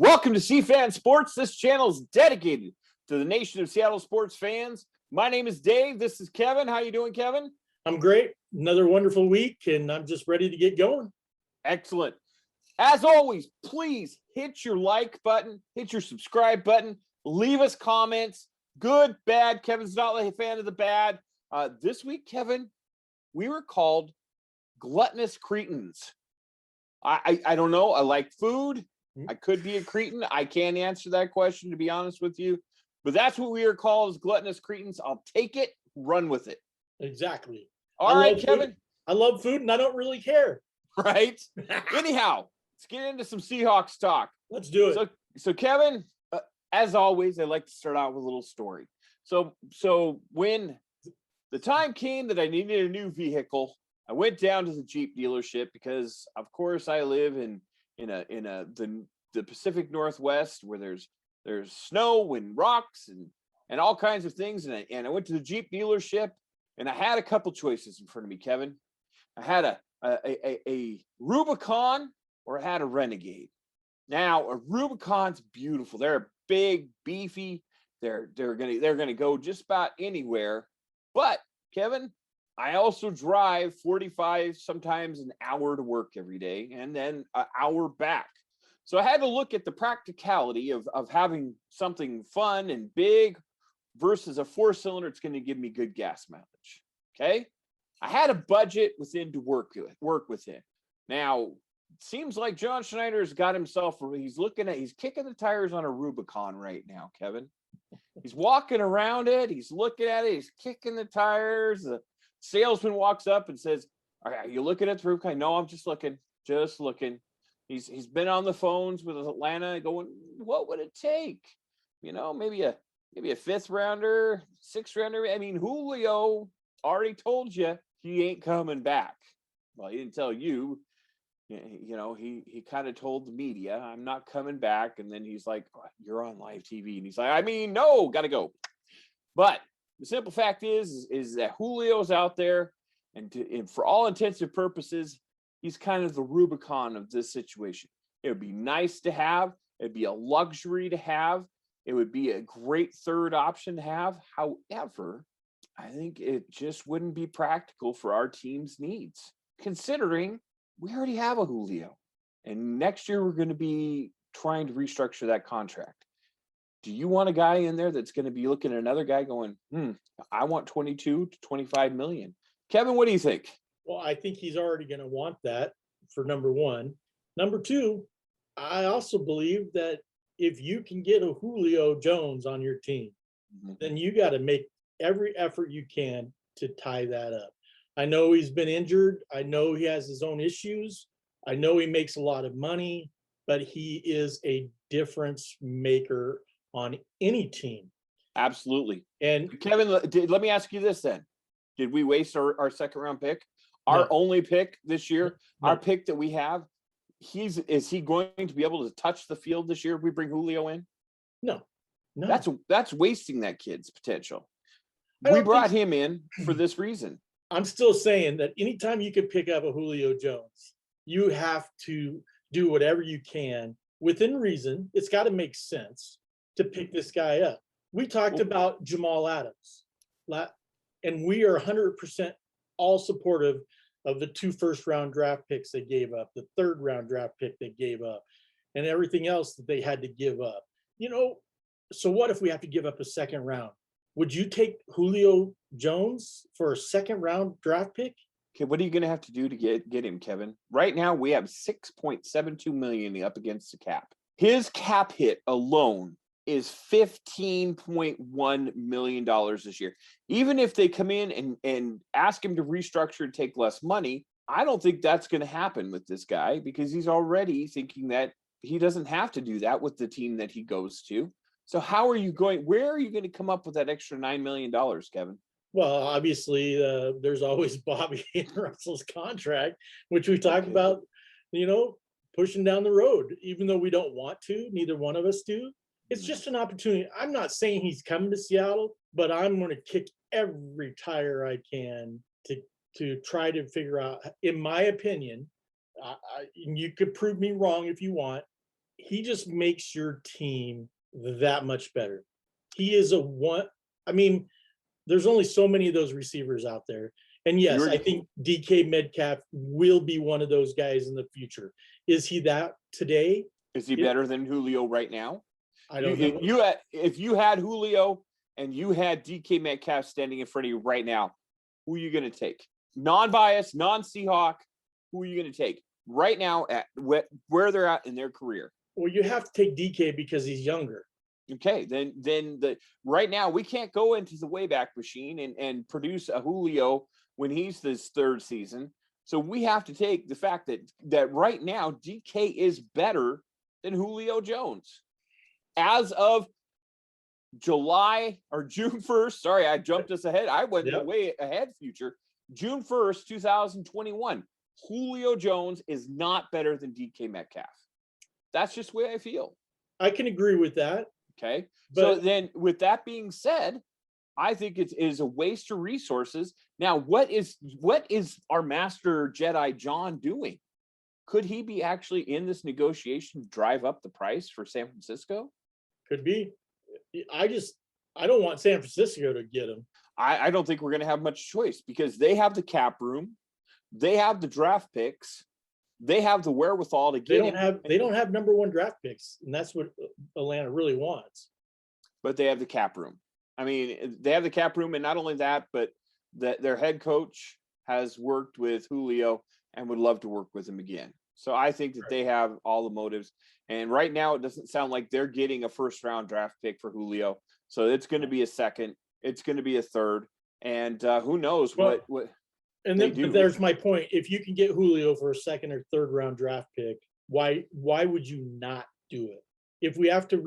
Welcome to C-Fan Sports. This channel is dedicated to the nation of Seattle sports fans. My name is Dave. This is Kevin. How you doing, Kevin? I'm great. Another wonderful week, and I'm just ready to get going. Excellent. As always, please hit your like button, hit your subscribe button, leave us comments. Good, bad. Kevin's not a fan of the bad. This week, Kevin, we were called gluttonous cretins. I don't know. I like food. I could be a cretin. I can't answer that question, to be honest with you. But that's what we are called, as gluttonous cretins. I'll take it, run with it. Exactly. All right, Kevin. I love food, and I don't really care. Right? Anyhow, let's get into some Seahawks talk. Let's do it. So Kevin, as always, I like to start out with a little story. So when the time came that I needed a new vehicle, I went down to the Jeep dealership because, of course, I live in the Pacific Northwest, where there's snow and rocks and all kinds of things. And I went to the Jeep dealership, and I had a couple choices in front of me, Kevin. I had a Rubicon, or I had a Renegade. Now, a Rubicon's beautiful. They're big, beefy. They're gonna go just about anywhere. But Kevin, I also drive 45, sometimes an hour to work every day, and then an hour back. So I had to look at the practicality of having something fun and big versus a four-cylinder. It's going to give me good gas mileage. Okay. I had a budget within to work within. Now, it seems like John Schneider's got himself, he's kicking the tires on a Rubicon right now, Kevin. He's walking around it. He's looking at it. He's kicking the tires. The salesman walks up and says, "All right, are you looking at the Rubicon?" "No, I'm just looking. He's been on the phones with Atlanta going, "What would it take? Maybe a fifth rounder, sixth rounder." I mean, Julio already told you he ain't coming back. Well, he didn't tell you. He kind of told the media, "I'm not coming back." And then he's like, "Oh, you're on live TV." And he's like, "No, gotta go." But the simple fact is that Julio's out there, and for all intents and purposes, he's kind of the Rubicon of this situation. It would be nice to have. It'd be a luxury to have. It would be a great third option to have. However, I think it just wouldn't be practical for our team's needs, considering we already have a Julio. And next year, we're going to be trying to restructure that contract. Do you want a guy in there that's going to be looking at another guy going, I want 22 to 25 million? Kevin, what do you think? Well, I think he's already going to want that, for number one. Number two, I also believe that if you can get a Julio Jones on your team, then you got to make every effort you can to tie that up. I know he's been injured. I know he has his own issues. I know he makes a lot of money, but he is a difference maker on any team. Absolutely. And Kevin, let me ask you this then. Did we waste our second round pick? Our only pick this year, our pick that we have, is he going to be able to touch the field this year if we bring Julio in? No. That's wasting that kid's potential. We brought him in for this reason. I'm still saying that anytime you can pick up a Julio Jones, you have to do whatever you can within reason. It's got to make sense to pick this guy up. We talked about Jamal Adams, and we are 100% all supportive of the 2 first-round draft picks they gave up, the 3rd-round draft pick they gave up, and everything else that they had to give up. So what if we have to give up a 2nd round? Would you take Julio Jones for a 2nd-round draft pick? Okay, what are you going to have to do to get him, Kevin? Right now, we have $6.72 million up against the cap. His cap hit alone is $15.1 million this year. Even if they come in and ask him to restructure and take less money, I don't think that's going to happen with this guy, because he's already thinking that he doesn't have to do that with the team that he goes to. So where are you going to come up with that extra $9 million, Kevin? Well, obviously, there's always Bobby and Russell's contract, which we talked about, pushing down the road, even though we don't want to, neither one of us do. It's just an opportunity. I'm not saying he's coming to Seattle, but I'm going to kick every tire I can to try to figure out, in my opinion, you could prove me wrong if you want, he just makes your team that much better. He is a one. I mean, there's only so many of those receivers out there. And yes, I think DK Metcalf will be one of those guys in the future. Is he that today? Is he better than Julio right now? I don't know. If you had Julio and you had DK Metcalf standing in front of you right now, who are you going to take? Non-biased, non-Seahawk, who are you going to take right now at where they're at in their career? Well, you have to take DK because he's younger. Okay, then right now we can't go into the Wayback Machine and produce a Julio when he's his third season. So we have to take the fact that right now DK is better than Julio Jones. As of July or June 1st, sorry, I jumped us ahead. I went way ahead future. June 1st, 2021, Julio Jones is not better than DK Metcalf. That's just the way I feel. I can agree with that. Okay. So then with that being said, I think it is a waste of resources. Now, what is our master Jedi John doing? Could he be actually in this negotiation to drive up the price for San Francisco? Could be. I don't want San Francisco to get him. I don't think we're going to have much choice because they have the cap room. They have the draft picks. They have the wherewithal to get They don't have number one draft picks, and that's what Atlanta really wants. But they have the cap room. I mean, they have the cap room, and not only that, but their head coach has worked with Julio and would love to work with him again. So I think that they have all the motives. And right now, it doesn't sound like they're getting a first-round draft pick for Julio. So it's going to be a second. It's going to be a third. And who knows what and then but there's my point. If you can get Julio for a second or third round draft pick, why would you not do it? If we have to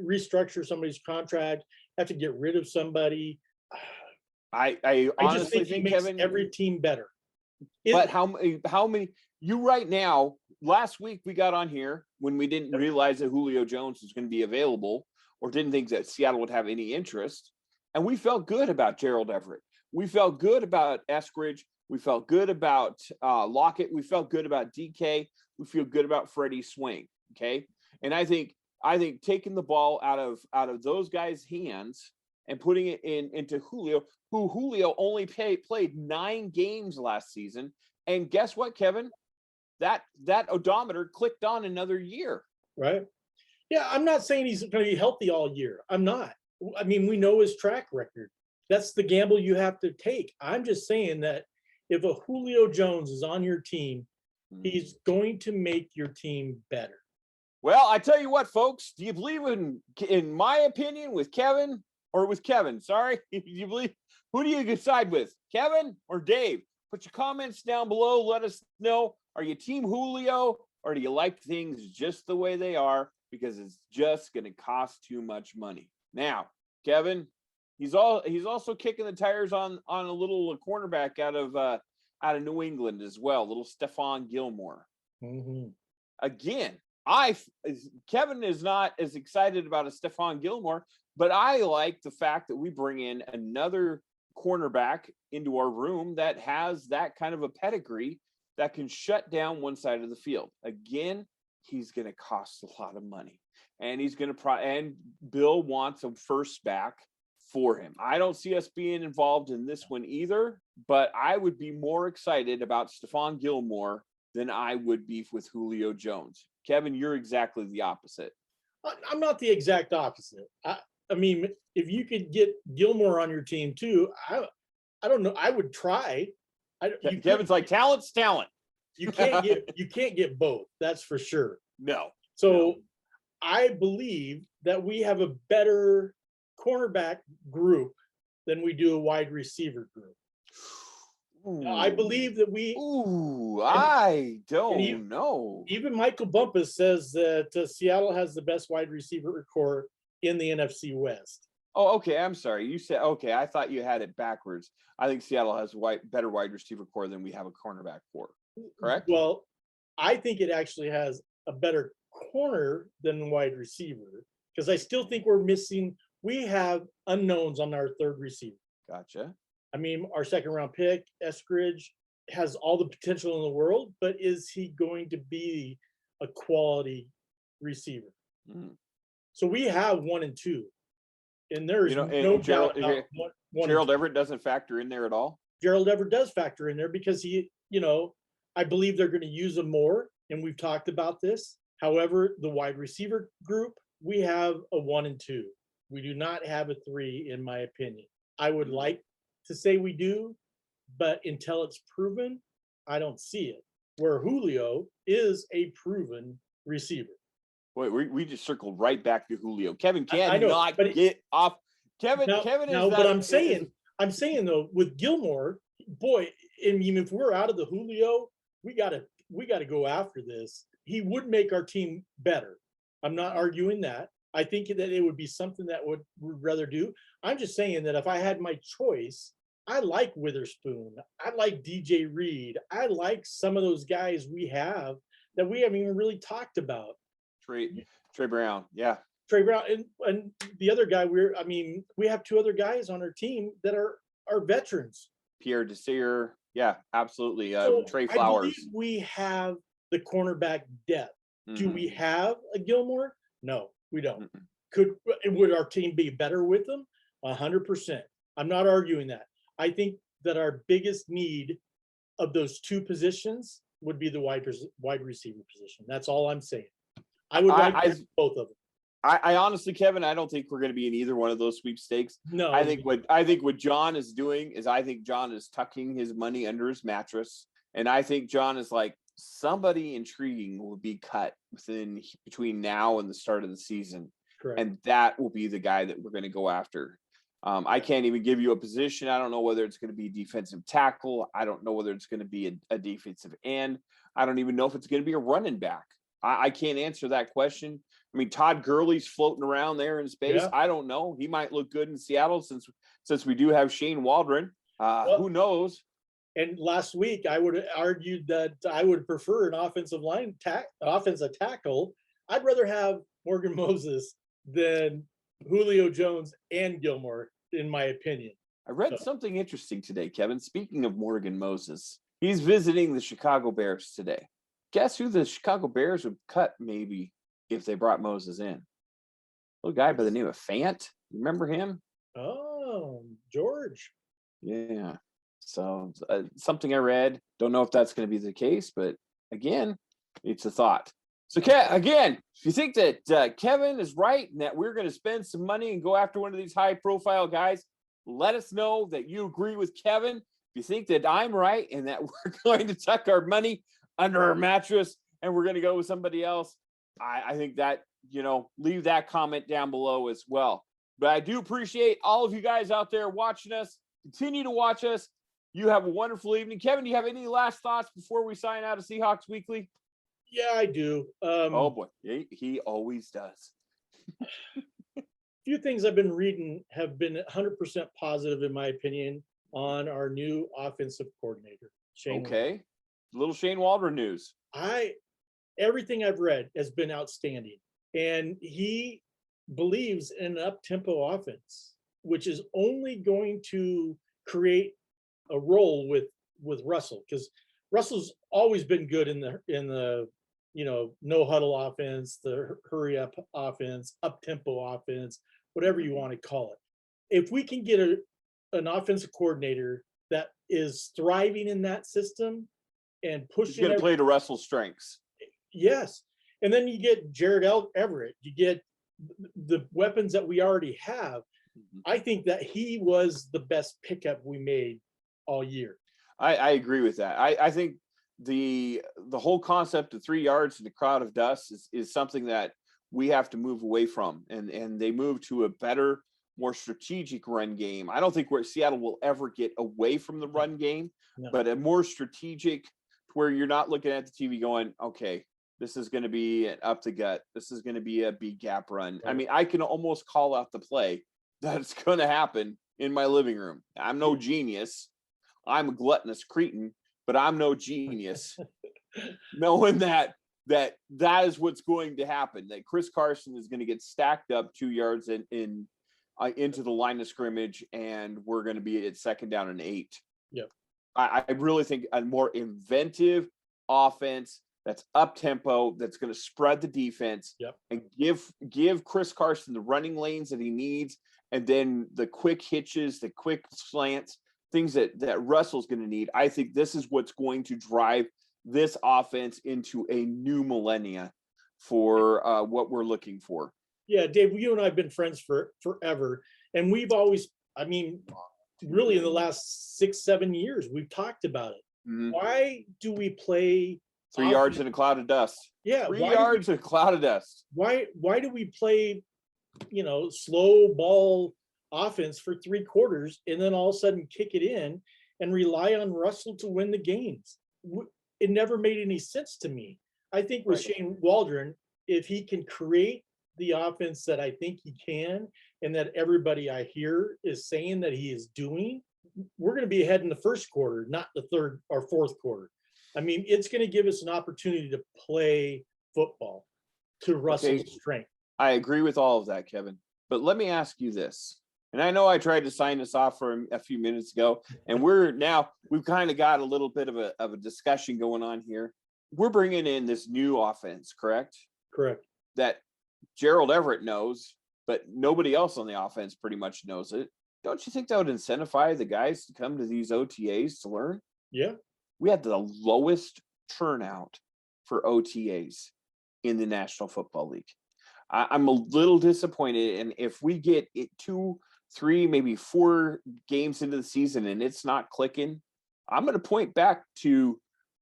restructure somebody's contract, have to get rid of somebody, I honestly just think he makes Kevin, every team better. But how many you right now? Last week we got on here when we didn't realize that Julio Jones was going to be available, or didn't think that Seattle would have any interest, and we felt good about Gerald Everett. We felt good about Eskridge. We felt good about Lockett. We felt good about DK. We feel good about Freddie Swain. Okay, and I think taking the ball out of those guys' hands and putting it into Julio, who Julio only played 9 games last season, and guess what, Kevin? That odometer clicked on another year. Right. Yeah, I'm not saying he's going to be healthy all year. I'm not. I mean, we know his track record. That's the gamble you have to take. I'm just saying that if a Julio Jones is on your team, he's going to make your team better. Well, I tell you what, folks, do you believe in my opinion with Kevin or with Kevin? Sorry, do you believe? Who do you decide with, Kevin or Dave? Put your comments down below. Let us know. Are you team Julio or do you like things just the way they are because it's just going to cost too much money? Now, Kevin, he's also kicking the tires on a little cornerback out of New England as well, little Stephon Gilmore. Mm-hmm. Again, Kevin is not as excited about a Stephon Gilmore, but I like the fact that we bring in another cornerback into our room that has that kind of a pedigree that can shut down one side of the field. Again, he's going to cost a lot of money, and he's going to and Bill wants a first back for him. I don't see us being involved in this one either, but I would be more excited about Stephon Gilmore than I would be with Julio Jones. Kevin, you're exactly the opposite. I'm not the exact opposite. I mean, if you could get Gilmore on your team too, I don't know. I would try. Kevin's like, talent's talent. You can't get both. That's for sure. No. So I believe that we have a better cornerback group than we do a wide receiver group. I believe that we. I don't know. Even Michael Bumpus says that Seattle has the best wide receiver core in the NFC West. Oh, okay. I'm sorry. You said okay. I thought you had it backwards. I think Seattle has better wide receiver core than we have a cornerback core. Correct? Well, I think it actually has a better corner than wide receiver because I still think we're missing. We have unknowns on our third receiver. Gotcha. I mean, our second round pick, Eskridge, has all the potential in the world, but is he going to be a quality receiver. Mm. So we have 1 and 2. And there's And no Gerald, doubt about one Gerald and two. Everett doesn't factor in there at all. Gerald Everett does factor in there because I believe they're going to use him more. And we've talked about this. However, the wide receiver group, we have a 1 and 2. We do not have a 3, in my opinion. I would like to say we do, but until it's proven, I don't see it. Where Julio is a proven receiver. Wait, we just circled right back to Julio. Kevin I know, cannot but get off. Kevin is but that. I'm saying though, with Gilmore, boy, I mean, if we're out of the Julio, we gotta go after this. He would make our team better. I'm not arguing that. I think that it would be something that would rather do. I'm just saying that if I had my choice, I like Witherspoon. I like DJ Reed. I like some of those guys we have that we haven't even really talked about. Trey Brown, yeah. Trey Brown and the other guy, we have 2 other guys on our team that are veterans. Pierre Desir, yeah, absolutely. So Trey I Flowers. believe we have the cornerback depth. Do Mhm. we have a Gilmore? No, we don't. Mm-mm. Would our team be better with them? 100%. I'm not arguing that. I think that our biggest need of those 2 positions would be the wide receiver position. That's all I'm saying. I would like both of them. I honestly, Kevin, I don't think we're going to be in either one of those sweepstakes. No, I think what John is doing is John is tucking his money under his mattress, and I think John is like, somebody intriguing will be cut between now and the start of the season. Correct. And that will be the guy that we're going to go after. I can't even give you a position. I don't know whether it's going to be defensive tackle. I don't know whether it's going to be a defensive end. I don't even know if it's going to be a running back. I can't answer that question. I mean, Todd Gurley's floating around there in space. Yeah. I don't know. He might look good in Seattle since we do have Shane Waldron. Who knows? And last week, I would have argued that I would prefer an offensive tackle. I'd rather have Morgan Moses than Julio Jones and Gilmore, in my opinion. I read something interesting today, Kevin. Speaking of Morgan Moses, he's visiting the Chicago Bears today. Guess who the Chicago Bears would cut maybe if they brought Moses in? A little guy by the name of Fant. Remember him? Oh, George. Yeah. So something I read. Don't know if that's going to be the case, but again, it's a thought. So again, if you think that Kevin is right and that we're going to spend some money and go after one of these high-profile guys, let us know that you agree with Kevin. If you think that I'm right and that we're going to tuck our money under our mattress and we're going to go with somebody else, I think that, leave that comment down below as well. But I do appreciate all of you guys out there watching us. Continue to watch us. You have a wonderful evening. Kevin, do you have any last thoughts before we sign out of Seahawks Weekly? Yeah, I do. Oh, boy. He always does. Few things I've been reading have been 100% positive, in my opinion, on our new offensive coordinator, Shane. Okay. Little Shane Waldron news. Everything I've read has been outstanding. And he believes in an up-tempo offense, which is only going to create a role with Russell, because Russell's always been good in the no huddle offense, the hurry up offense, up tempo offense, whatever you want to call it. If we can get an offensive coordinator that is thriving in that system and pushing, he's going to play to Russell's strengths. Yes, and then you get Jared Everett, you get the weapons that we already have. I think that he was the best pickup we made all year. I agree with that. I think the whole concept of 3 yards in a cloud of dust is something that we have to move away from, and they move to a better, more strategic run game. I don't think Seattle will ever get away from the run game, but a more strategic, where you're not looking at the TV going, okay, this is going to be an up the gut. This is going to be a B gap run. Right. I mean, I can almost call out the play that's going to happen in my living room. I'm no genius. I'm a gluttonous cretin, but I'm no genius. Knowing that is what's going to happen, that Chris Carson is going to get stacked up 2 yards into the line of scrimmage, and we're going to be at 2nd down and 8. Yep. I really think a more inventive offense that's up tempo, that's going to spread the defense, Yep. and give Chris Carson the running lanes that he needs, and then the quick hitches, the quick slants, things that Russell's going to need. I think this is what's going to drive this offense into a new millennia for what we're looking for. Yeah, Dave, you and I have been friends for forever, and we've always, I mean, really in the last 6-7 years, we've talked about it. Mm-hmm. Why do we play 3 yards in a cloud of dust? Yeah, 3 yards in a cloud of dust. Why do we play, slow ball offense for 3 quarters and then all of a sudden kick it in and rely on Russell to win the games? It never made any sense to me. I think with Shane Waldron, if he can create the offense that I think he can, and that everybody I hear is saying that he is doing, we're going to be ahead in the first quarter, not the third or fourth quarter. I mean, it's going to give us an opportunity to play football to Russell's strength. I agree with all of that, Kevin. But let me ask you this. And I know I tried to sign this off for a few minutes ago, and we've kind of got a little bit of a discussion going on here. We're bringing in this new offense, correct? Correct. That Gerald Everett knows, but nobody else on the offense pretty much knows it. Don't you think that would incentivize the guys to come to these OTAs to learn? Yeah. We had the lowest turnout for OTAs in the National Football League. I'm a little disappointed. And if we get it 2, 3, maybe 4 games into the season and it's not clicking, I'm going to point back to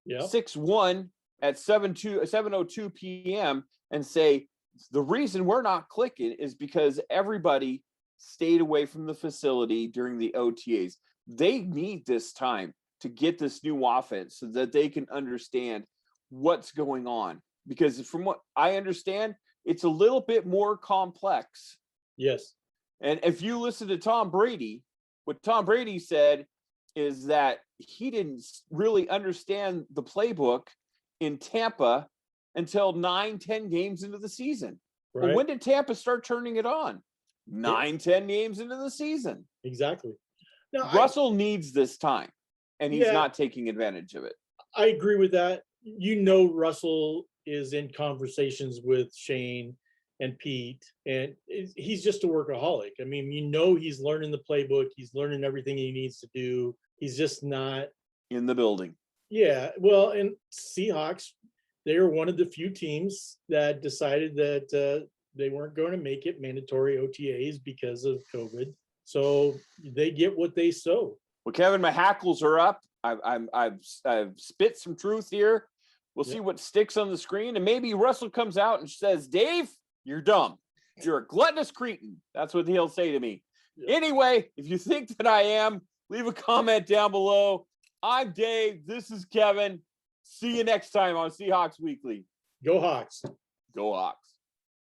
6-1 at 7:02 p.m. and say, the reason we're not clicking is because everybody stayed away from the facility during the OTAs. They need this time to get this new offense so that they can understand what's going on. Because from what I understand, it's a little bit more complex. Yes. And if you listen to Tom Brady, what Tom Brady said is that he didn't really understand the playbook in Tampa until 9-10 games into the season. Right. Well, when did Tampa start turning it on? 9-10 games into the season. Exactly. Now, Russell needs this time, and he's not taking advantage of it. I agree with that. Russell is in conversations with Shane and Pete, and he's just a workaholic. I mean, he's learning the playbook. He's learning everything he needs to do. He's just not in the building. Yeah. Well, and Seahawks, they are one of the few teams that decided that they weren't going to make it mandatory OTAs because of COVID. So they get what they sow. Well, Kevin, my hackles are up. I've spit some truth here. We'll see what sticks on the screen, and maybe Russell comes out and says, "Dave, you're dumb. You're a gluttonous cretin." That's what he'll say to me. Yeah. Anyway, if you think that I am, leave a comment down below. I'm Dave. This is Kevin. See you next time on Seahawks Weekly. Go Hawks. Go Hawks.